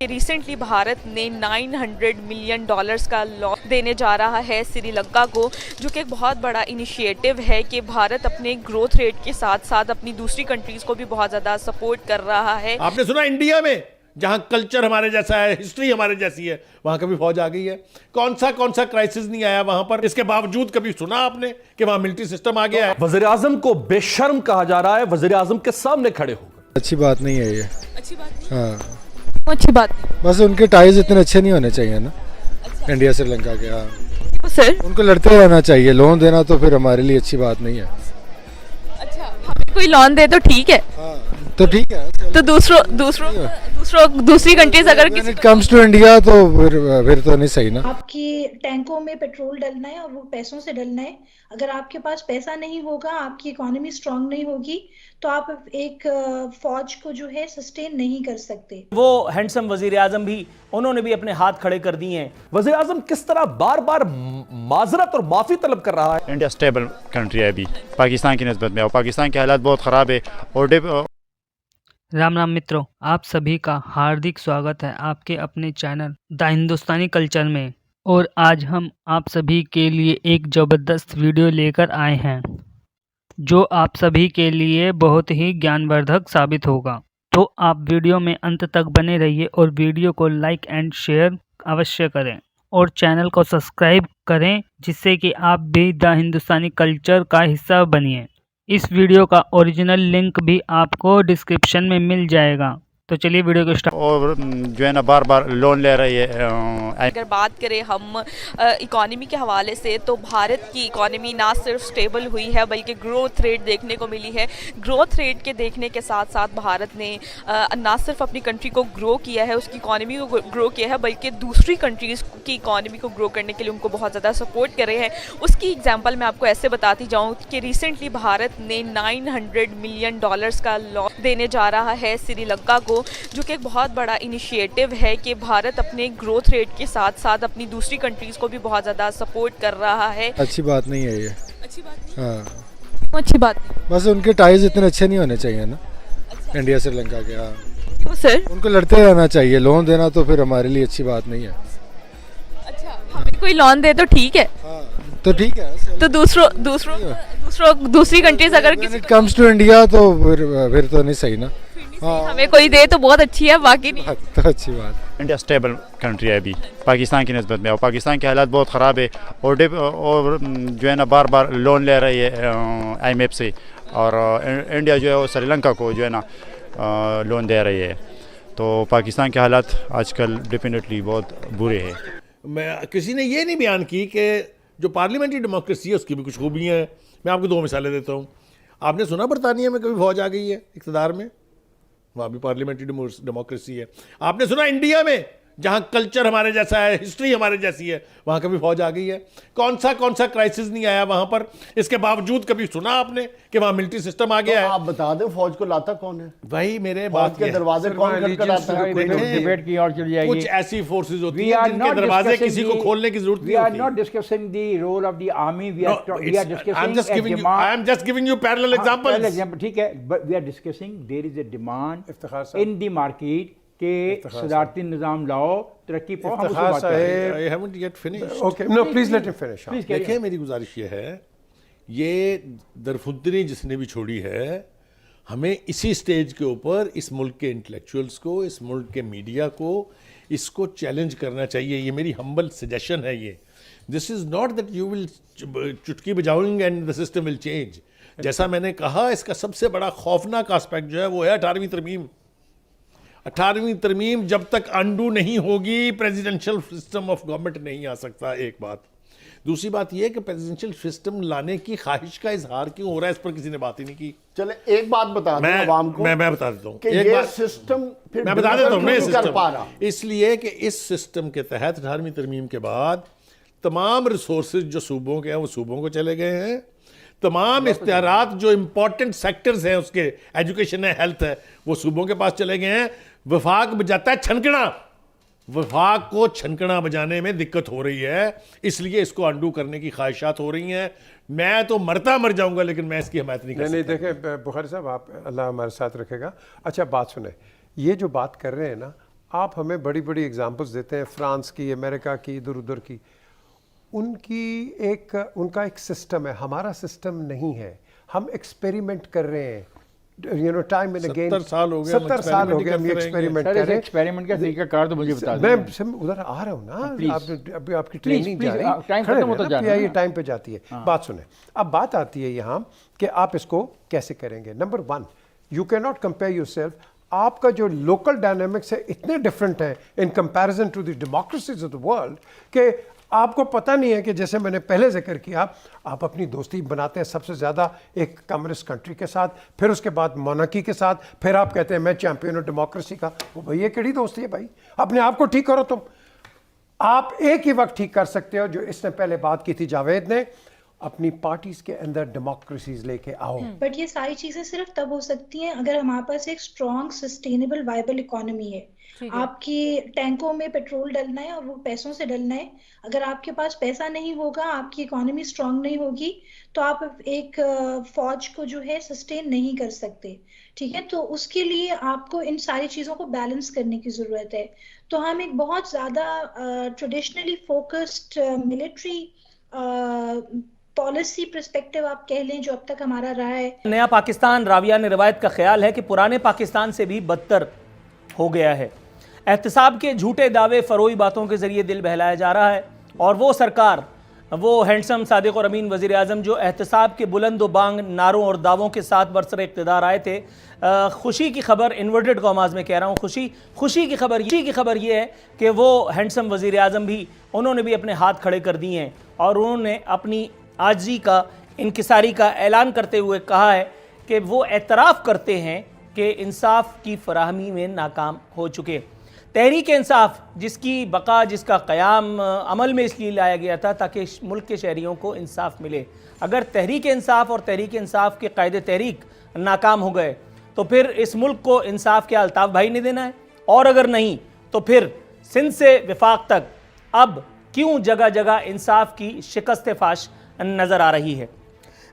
Recently Bharat ने $900 million का loan देने जा रहा है श्रीलंका को, जो कि एक बहुत बड़ा इनिशिएटिव है कि भारत अपने ग्रोथ रेट के साथ साथ अपनी दूसरी कंट्रीज को भी बहुत ज़्यादा सपोर्ट कर रहा है। आपने सुना इंडिया में जहां कल्चर हमारे जैसा है, हिस्ट्री हमारे जैसी है, वहां कभी फौज आ गई है? कौन सा क्राइसिस नहीं आया वहां पर? इसके बावजूद कभी सुना आपने कि वहां मिलिट्री सिस्टम आ गया है? वजीर आजम को बेशर्म कहा जा रहा है, वजीर आजम के सामने खड़े होकर। अच्छी बात नहीं है ये। अच्छी बात नहीं? हाँ, अच्छी बात नहीं। बस उनके टाइज इतने अच्छे नहीं होने चाहिए ना। अच्छा। इंडिया श्रीलंका के। हाँ तो सर उनको लड़ते रहना चाहिए। लोन देना तो फिर हमारे लिए अच्छी बात नहीं है। अच्छा, हमें कोई लोन दे तो ठीक है। हाँ तो ठीक है। तो दूसरी कंट्रीज अगर When it comes to India तो फिर तो नहीं सही ना। आपकी टैंकों में पेट्रोल डलना है और वो पैसों से डलना है। अगर आपके पास पैसा नहीं होगा, आपकी इकोनॉमी स्ट्रांग नहीं होगी, तो आप एक फौज को जो है सस्टेन नहीं कर सकते। वो हैंडसम वजीर आजम भी, उन्होंने भी अपने हाथ खड़े कर दिए हैं। वजीर आजम किस तरह बार बार माजरत और माफी तलब कर रहा है। इंडिया स्टेबल कंट्री है अभी पाकिस्तान की निस्बत में, और पाकिस्तान के हालात बहुत ख़राब है। और राम राम मित्रों, आप सभी का हार्दिक स्वागत है आपके अपने चैनल द हिंदुस्तानी कल्चर में। और आज हम आप सभी के लिए एक ज़बरदस्त वीडियो लेकर आए हैं जो आप सभी के लिए बहुत ही ज्ञानवर्धक साबित होगा। तो आप वीडियो में अंत तक बने रहिए और वीडियो को लाइक एंड शेयर अवश्य करें और चैनल को सब्सक्राइब करें, जिससे कि आप भी द हिंदुस्तानी कल्चर का हिस्सा बनिए। इस वीडियो का ओरिजिनल लिंक भी आपको डिस्क्रिप्शन में मिल जाएगा। तो चलिए वीडियो को स्टार्ट। और जो है ना बार बार लोन ले रही है। अगर बात करें हम इकोनॉमी के हवाले से, तो भारत की इकोनॉमी ना सिर्फ स्टेबल हुई है बल्कि ग्रोथ रेट देखने को मिली है। ग्रोथ रेट के देखने के साथ साथ भारत ने ना सिर्फ अपनी कंट्री को ग्रो किया है, उसकी इकोनॉमी को ग्रो किया है, बल्कि दूसरी कंट्रीज़ की इकोनॉमी को ग्रो करने के लिए उनको बहुत ज़्यादा सपोर्ट कर रहे हैं। उसकी एग्जाम्पल मैं आपको ऐसे बताती जाऊँ कि रिसेंटली भारत ने $900 मिलियन का लोन देने जा रहा है श्रीलंका को, जो कि एक बहुत बड़ा इनिशिएटिव है कि भारत अपने ग्रोथ रेट के साथ साथ अपनी दूसरी कंट्रीज को भी बहुत ज़्यादा सपोर्ट कर रहा है। अच्छी बात नहीं है ये। अच्छी बात नहीं? हाँ अच्छी बात नहीं? बस उनके टाइज इतने अच्छे नहीं होने चाहिए ना। अच्छा। इंडिया श्रीलंका के। हाँ तो सर उनको लड़ते रहना चाहिए। लोन देना तो फिर हमारे लिए अच्छी बात नहीं है। अच्छा, हमें कोई लोन दे तो ठीक है। हाँ तो ठीक है। तो दूसरी कंट्रीज अगर When it comes to India तो फिर तो नहीं सही ना। हमें कोई दे तो बहुत अच्छी है, बाकी नहीं तो अच्छी बात। इंडिया स्टेबल कंट्री है अभी पाकिस्तान की निस्बत में, और पाकिस्तान के हालात बहुत ख़राब है। और जो है ना बार बार लोन ले रही है IMF से, और इंडिया जो है वो श्रीलंका को जो है ना लोन दे रही है। तो पाकिस्तान के हालात आजकल डेफिनेटली बहुत बुरे हैं। मैं किसी ने ये नहीं बयान की कि जो पार्लियामेंट्री डेमोक्रेसी है उसकी भी कुछ खूबियाँ हैं। मैं आपको 2 मिसालें देता हूँ। आपने सुना बरतानिया में कभी फौज आ गई है इक़्तिदार में? वहाँ भी पार्लियामेंट्री डेमोक्रेसी है। आपने सुना इंडिया में जहाँ कल्चर हमारे जैसा है, हिस्ट्री हमारे जैसी है, वहाँ कभी फौज आ गई है? कौन सा क्राइसिस नहीं आया वहाँ पर? इसके बावजूद कभी सुना आपने कि वहाँ मिलिट्री सिस्टम आ गया है? आप बता दें फौज को लाता कौन है? भाई मेरे फौज बात के दरवाजे कौन खटखटाता है? डिबेट की ओर चली जाएगी। कुछ ऐसी फोर्सेज होती हैं जिनके दरवाजे किसी को खोलने की जरूरत नहीं होती। We are not discussing the role of the army. We are discussing I am just giving you parallel examples. ठीक है, but we are discussing there is a demand in the market के सदारती निज़ाम लाओ, तरक्की पाओ। हम उसको बात करें। I haven't yet finished. Okay, no, please let him finish. देखिए मेरी गुजारिश ये है, ये दरफुदरी जिसने भी छोड़ी है, हमें इसी स्टेज के ऊपर इस मुल्क के इंटेलेक्चुअल्स को, इस मुल्क के मीडिया को, इसको चैलेंज करना चाहिए। ये मेरी हम्बल सजेशन है। ये this is not that you will चुटकी बजाओगे and the system will change. जैसा मैंने कहा, इसका सबसे बड़ा खौफनाक आस्पेक्ट जो है वो है 18वीं तरमीम। 18वीं तरमीम जब तक अंडू नहीं होगी, प्रेसिडेंशियल सिस्टम ऑफ गवर्नमेंट नहीं आ सकता। एक बात। दूसरी बात यह कि प्रेसिडेंशियल सिस्टम लाने की ख्वाहिश का इजहार क्यों हो रहा है, इस पर किसी ने बात ही नहीं की। चले एक बात बता दें आवाम को। मैं बता देता हूँ एक बात सिस्टम फिर मैं बता देता हूँ सिस्टम इसलिए कि इस सिस्टम के तहत 18वीं तरमीम के बाद तमाम रिसोर्सेज जो सूबों के हैं वो सूबों को चले गए हैं। तमाम इख्तियारात जो इंपॉर्टेंट सेक्टर्स हैं उसके, एजुकेशन है, हेल्थ है, वो सूबों के पास चले गए हैं। वफाक बजाता है छनकना। वफाक को छनकना बजाने में दिक्कत हो रही है, इसलिए इसको अंडू करने की ख्वाहिशात हो रही हैं। मैं तो मर जाऊंगा लेकिन मैं इसकी हिमायत नहीं कर सकता। नहीं देखें बुखारी साहब, आप अल्लाह हमारे साथ रखेगा। अच्छा बात सुने, ये जो बात कर रहे हैं ना आप हमें बड़ी बड़ी एग्जांपल्स देते हैं, फ्रांस की, अमेरिका की, इधर उधर की। उनका एक सिस्टम है, हमारा सिस्टम नहीं है। हम एक्सपेरिमेंट कर रहे हैं, टाइम एंड अगेन। 70 साल हो गए हम एक्सपेरिमेंट कर रहे हैं। एक्सपेरिमेंट का तरीका कार तो मुझे बता मैं उधर आ रहा हूँ ना, अभी आपकी ट्रेनिंग जा रही है, टाइम खत्म होता जा रहा है, ये टाइम पे जाती है। बात सुने, अब बात आती है यहाँ कि आप इसको कैसे करेंगे। Number 1, you can not compare yourself. आपका जो लोकल डायनामिक्स है इतने डिफरेंट है in comparison to the democracies of the world कि आपको पता नहीं है कि जैसे मैंने पहले जिक्र किया, आप अपनी दोस्ती बनाते हैं सबसे ज़्यादा एक कम्युनिस्ट कंट्री के साथ, फिर उसके बाद मोनार्की के साथ, फिर आप कहते हैं मैं चैंपियन हूँ डेमोक्रेसी का। वो भाई ये केड़ी दोस्ती है भाई? अपने आप को ठीक करो तुम। आप एक ही वक्त ठीक कर सकते हो जो इसने पहले बात की थी जावेद ने, अपनी पार्टीज के अंदर डेमोक्रेसीज लेके आओ। बट ये सारी चीजें सिर्फ तब हो सकती हैं अगर हमारे पास एक स्ट्रॉन्ग सस्टेनेबल वायबल इकोनॉमी है। आपकी टैंकों में पेट्रोल डलना है और वो पैसों से डलना है। अगर आपके पास पैसा नहीं होगा, आपकी इकोनॉमी स्ट्रांग नहीं होगी, तो आप एक फौज को जो है सस्टेन नहीं कर सकते। ठीक है, तो उसके लिए आपको इन सारी चीजों को बैलेंस करने की जरूरत है। तो हम एक बहुत ज्यादा traditionally focused military policy perspective आप कह लें जो अब तक हमारा रहा है। नया पाकिस्तान रावियान रिवायत का ख्याल है कि पुराने पाकिस्तान से भी बदतर हो गया है। एहतसाब के झूठे दावे, फरोई बातों के जरिए दिल बहलाया जा रहा है। और वो सरकार, वो हैंडसम सादिक और अमीन वज़ीर आज़म जो एहतसाब के बुलंद बांग नारों और दावों के साथ बरसर इक़्तिदार आए थे, खुशी की खबर, इन्वर्टेड कॉमास में कह रहा हूँ, खुशी की खबर ये है कि वो हैंडसम वज़ीर आज़म भी, उन्होंने भी अपने हाथ खड़े कर दिए हैं और उन्होंने अपनी आजी का, इनकिसारी का ऐलान करते हुए कहा है कि वो एतराफ़ करते हैं कि इंसाफ की फराहमी में नाकाम हो चुके। तहरीक इंसाफ जिसकी बका, जिसका क़याम अमल में इसलिए लाया गया था ताकि मुल्क के शहरियों को इंसाफ मिले। अगर तहरीक इंसाफ और तहरीक इंसाफ के कायदे तहरीक नाकाम हो गए तो फिर इस मुल्क को इंसाफ क्या अल्ताफ़ भाई ने देना है? और अगर नहीं तो फिर सिंध से विफाक तक अब क्यों जगह जगह इंसाफ की शिकस्त फाश नज़र आ रही है।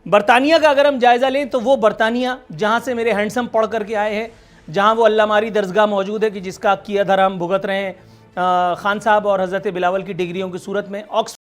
बरतानिया का अगर हम जायज़ा लें तो वो बरतानिया जहाँ से मेरे हैंडसम पढ़ करके आए हैं, जहाँ वो अल्लाह मारी दरसगाह मौजूद है कि जिसका किया धर हम भुगत रहे हैं खान साहब और हज़रत बिलावल की डिग्रियों की सूरत में। ऑक्सफोर्ड